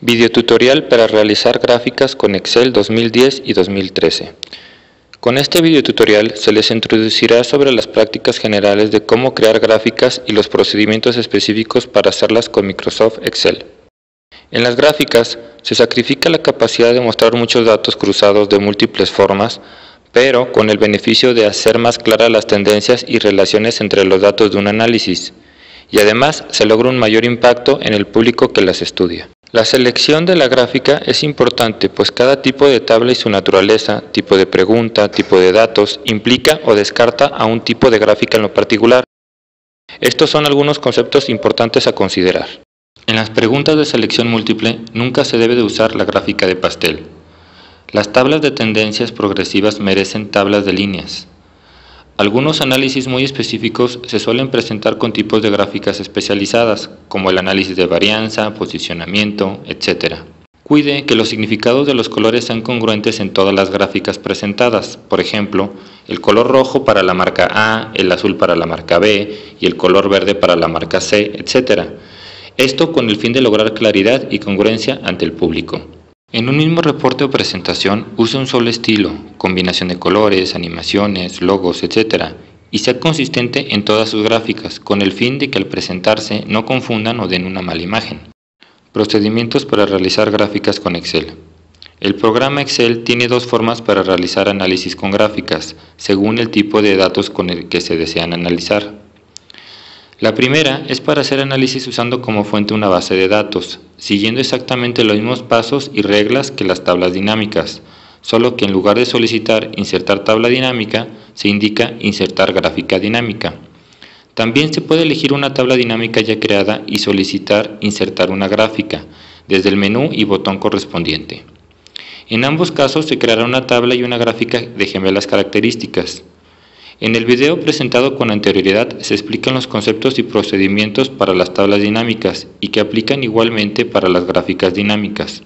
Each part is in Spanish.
Videotutorial para realizar gráficas con Excel 2010 y 2013. Con este videotutorial se les introducirá sobre las prácticas generales de cómo crear gráficas y los procedimientos específicos para hacerlas con Microsoft Excel. En las gráficas se sacrifica la capacidad de mostrar muchos datos cruzados de múltiples formas, pero con el beneficio de hacer más claras las tendencias y relaciones entre los datos de un análisis, y además se logra un mayor impacto en el público que las estudia. La selección de la gráfica es importante, pues cada tipo de tabla y su naturaleza, tipo de pregunta, tipo de datos, implica o descarta a un tipo de gráfica en lo particular. Estos son algunos conceptos importantes a considerar. En las preguntas de selección múltiple, nunca se debe de usar la gráfica de pastel. Las tablas de tendencias progresivas merecen tablas de líneas. Algunos análisis muy específicos se suelen presentar con tipos de gráficas especializadas, como el análisis de varianza, posicionamiento, etc. Cuide que los significados de los colores sean congruentes en todas las gráficas presentadas. Por ejemplo, el color rojo para la marca A, el azul para la marca B y el color verde para la marca C, etc. Esto con el fin de lograr claridad y congruencia ante el público. En un mismo reporte o presentación, use un solo estilo, combinación de colores, animaciones, logos, etc. y sea consistente en todas sus gráficas, con el fin de que al presentarse no confundan o den una mala imagen. Procedimientos para realizar gráficas con Excel. El programa Excel tiene dos formas para realizar análisis con gráficas, según el tipo de datos con el que se desean analizar. La primera es para hacer análisis usando como fuente una base de datos, siguiendo exactamente los mismos pasos y reglas que las tablas dinámicas, solo que en lugar de solicitar insertar tabla dinámica, se indica insertar gráfica dinámica. También se puede elegir una tabla dinámica ya creada y solicitar insertar una gráfica, desde el menú y botón correspondiente. En ambos casos se creará una tabla y una gráfica de gemelas características. En el video presentado con anterioridad se explican los conceptos y procedimientos para las tablas dinámicas y que aplican igualmente para las gráficas dinámicas.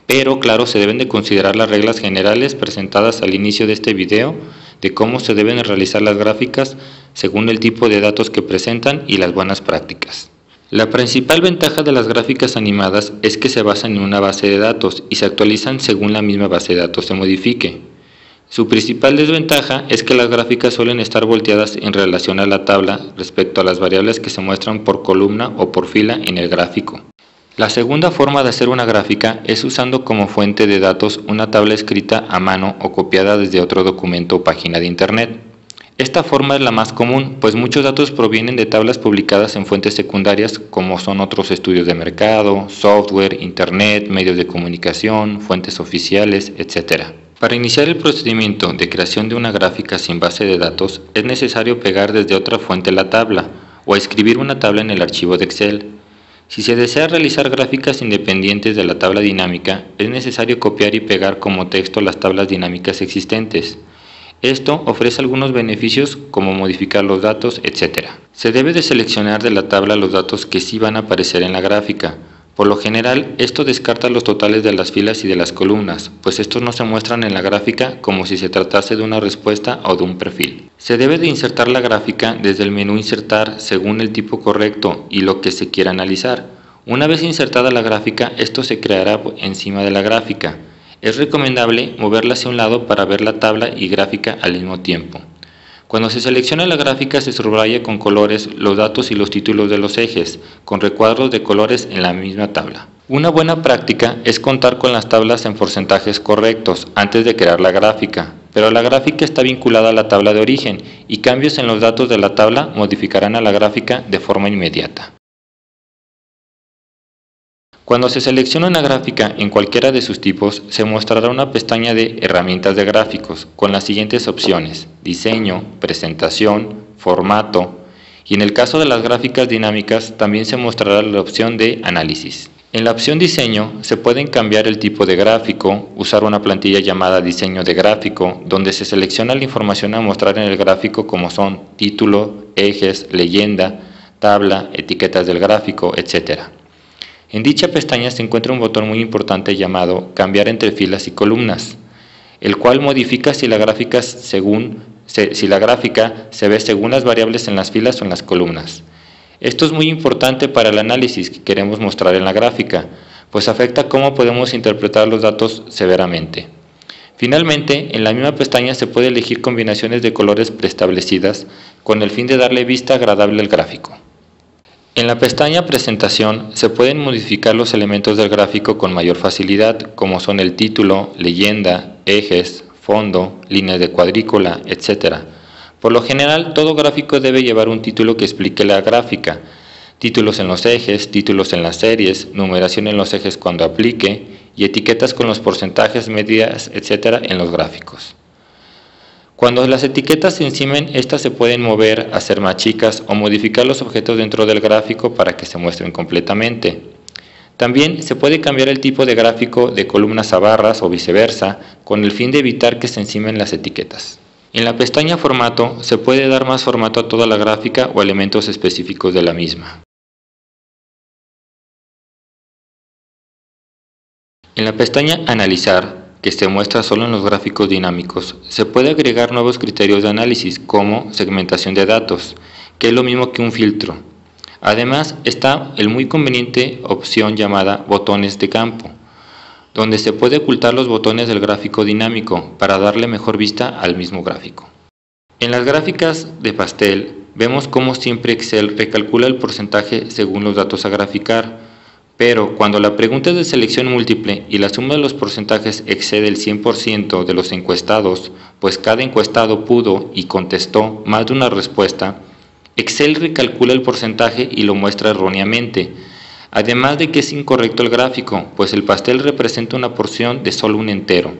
Pero claro, se deben de considerar las reglas generales presentadas al inicio de este video de cómo se deben realizar las gráficas según el tipo de datos que presentan y las buenas prácticas. La principal ventaja de las gráficas animadas es que se basan en una base de datos y se actualizan según la misma base de datos se modifique. Su principal desventaja es que las gráficas suelen estar volteadas en relación a la tabla respecto a las variables que se muestran por columna o por fila en el gráfico. La segunda forma de hacer una gráfica es usando como fuente de datos una tabla escrita a mano o copiada desde otro documento o página de internet. Esta forma es la más común, pues muchos datos provienen de tablas publicadas en fuentes secundarias como son otros estudios de mercado, software, internet, medios de comunicación, fuentes oficiales, etc. Para iniciar el procedimiento de creación de una gráfica sin base de datos, es necesario pegar desde otra fuente la tabla o escribir una tabla en el archivo de Excel. Si se desea realizar gráficas independientes de la tabla dinámica, es necesario copiar y pegar como texto las tablas dinámicas existentes. Esto ofrece algunos beneficios como modificar los datos, etc. Se debe de seleccionar de la tabla los datos que sí van a aparecer en la gráfica. Por lo general, esto descarta los totales de las filas y de las columnas, pues estos no se muestran en la gráfica como si se tratase de una respuesta o de un perfil. Se debe de insertar la gráfica desde el menú Insertar según el tipo correcto y lo que se quiera analizar. Una vez insertada la gráfica, esto se creará encima de la gráfica. Es recomendable moverla hacia un lado para ver la tabla y gráfica al mismo tiempo. Cuando se selecciona la gráfica se subraya con colores los datos y los títulos de los ejes, con recuadros de colores en la misma tabla. Una buena práctica es contar con las tablas en porcentajes correctos antes de crear la gráfica, pero la gráfica está vinculada a la tabla de origen y cambios en los datos de la tabla modificarán a la gráfica de forma inmediata. Cuando se selecciona una gráfica en cualquiera de sus tipos, se mostrará una pestaña de herramientas de gráficos con las siguientes opciones: diseño, presentación, formato, y en el caso de las gráficas dinámicas también se mostrará la opción de análisis. En la opción diseño se pueden cambiar el tipo de gráfico, usar una plantilla llamada diseño de gráfico, donde se selecciona la información a mostrar en el gráfico como son título, ejes, leyenda, tabla, etiquetas del gráfico, etc. En dicha pestaña se encuentra un botón muy importante llamado Cambiar entre filas y columnas, el cual modifica si la gráfica se ve según las variables en las filas o en las columnas. Esto es muy importante para el análisis que queremos mostrar en la gráfica, pues afecta cómo podemos interpretar los datos severamente. Finalmente, en la misma pestaña se puede elegir combinaciones de colores preestablecidas con el fin de darle vista agradable al gráfico. En la pestaña Presentación se pueden modificar los elementos del gráfico con mayor facilidad, como son el título, leyenda, ejes, fondo, líneas de cuadrícula, etc. Por lo general, todo gráfico debe llevar un título que explique la gráfica, títulos en los ejes, títulos en las series, numeración en los ejes cuando aplique y etiquetas con los porcentajes, medidas, etc. en los gráficos. Cuando las etiquetas se encimen, estas se pueden mover, hacer más chicas o modificar los objetos dentro del gráfico para que se muestren completamente. También se puede cambiar el tipo de gráfico de columnas a barras o viceversa, con el fin de evitar que se encimen las etiquetas. En la pestaña Formato se puede dar más formato a toda la gráfica o elementos específicos de la misma. En la pestaña Analizar, que se muestra solo en los gráficos dinámicos, se puede agregar nuevos criterios de análisis como segmentación de datos, que es lo mismo que un filtro. Además está el muy conveniente opción llamada botones de campo, donde se puede ocultar los botones del gráfico dinámico para darle mejor vista al mismo gráfico. En las gráficas de pastel vemos cómo siempre Excel recalcula el porcentaje según los datos a graficar, pero cuando la pregunta es de selección múltiple y la suma de los porcentajes excede el 100% de los encuestados, pues cada encuestado pudo y contestó más de una respuesta, Excel recalcula el porcentaje y lo muestra erróneamente, además de que es incorrecto el gráfico, pues el pastel representa una porción de solo un entero,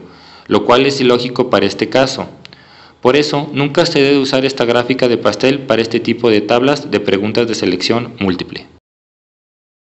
lo cual es ilógico para este caso. Por eso, nunca se debe usar esta gráfica de pastel para este tipo de tablas de preguntas de selección múltiple.